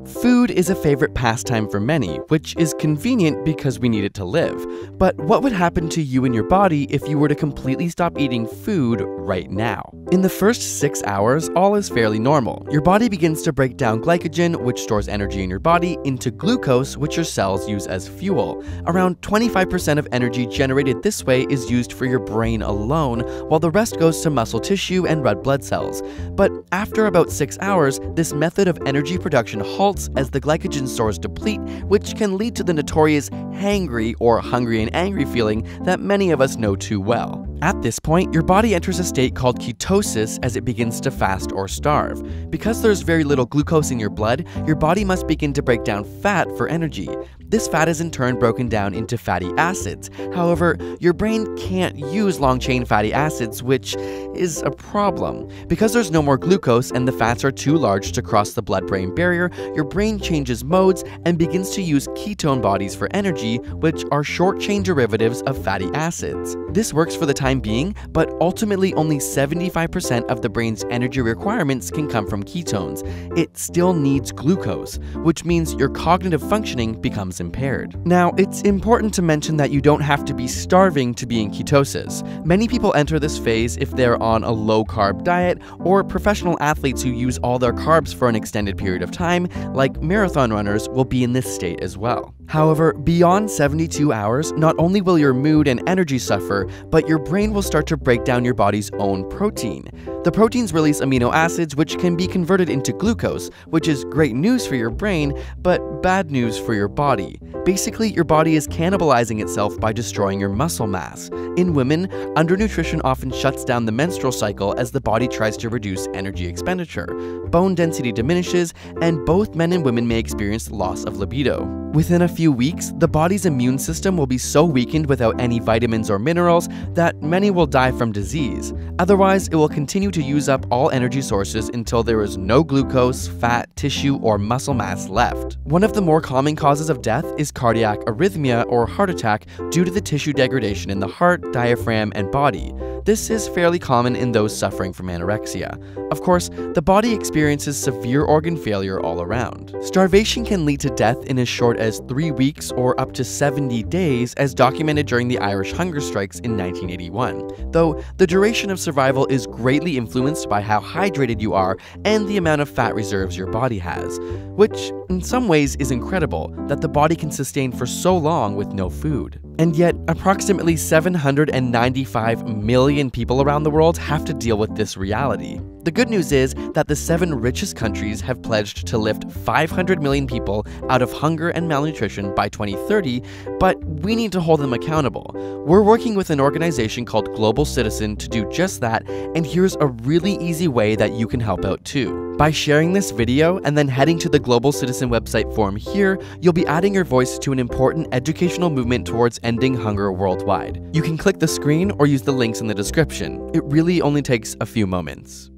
Food is a favorite pastime for many, which is convenient because we need it to live. But what would happen to you and your body if you were to completely stop eating food right now? In the first 6 hours, all is fairly normal. Your body begins to break down glycogen, which stores energy in your body, into glucose, which your cells use as fuel. Around 25% of energy generated this way is used for your brain alone, while the rest goes to muscle tissue and red blood cells. But after about 6 hours, this method of energy production halts as the glycogen stores deplete, which can lead to the notorious hangry or hungry and angry feeling that many of us know too well. At this point, your body enters a state called ketosis as it begins to fast or starve. Because there's very little glucose in your blood, your body must begin to break down fat for energy. This fat is in turn broken down into fatty acids. However, your brain can't use long-chain fatty acids, which is a problem. Because there's no more glucose and the fats are too large to cross the blood-brain barrier, your brain changes modes and begins to use ketone bodies for energy, which are short-chain derivatives of fatty acids. This works for the time being, but ultimately only 75% of the brain's energy requirements can come from ketones. It still needs glucose, which means your cognitive functioning becomes impaired. Now, it's important to mention that you don't have to be starving to be in ketosis. Many people enter this phase if they're on a low-carb diet, or professional athletes who use all their carbs for an extended period of time, like marathon runners, will be in this state as well. However, beyond 72 hours, not only will your mood and energy suffer, but your brain will start to break down your body's own protein. The proteins release amino acids which can be converted into glucose, which is great news for your brain, but bad news for your body. Basically, your body is cannibalizing itself by destroying your muscle mass. In women, undernutrition often shuts down the menstrual cycle as the body tries to reduce energy expenditure. Bone density diminishes, and both men and women may experience loss of libido. Within a few weeks, the body's immune system will be so weakened without any vitamins or minerals that many will die from disease. Otherwise, it will continue to use up all energy sources until there is no glucose, fat, tissue, or muscle mass left. One of the more common causes of death is cardiac arrhythmia or heart attack due to the tissue degradation in the heart, diaphragm, and body. This is fairly common in those suffering from anorexia. Of course, the body experiences severe organ failure all around. Starvation can lead to death in as short as 3 weeks or up to 70 days, as documented during the Irish hunger strikes in 1981, though the duration of survival is greatly influenced by how hydrated you are and the amount of fat reserves your body has, which in some ways is incredible that the body can sustain for so long with no food. And yet, approximately 795 million people around the world have to deal with this reality. The good news is that the 7 richest countries have pledged to lift 500 million people out of hunger and malnutrition by 2030, but we need to hold them accountable. We're working with an organization called Global Citizen to do just that, and here's a really easy way that you can help out too. By sharing this video and then heading to the Global Citizen website form here, you'll be adding your voice to an important educational movement towards ending hunger worldwide. You can click the screen or use the links in the description. It really only takes a few moments.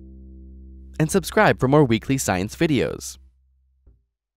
And subscribe for more weekly science videos.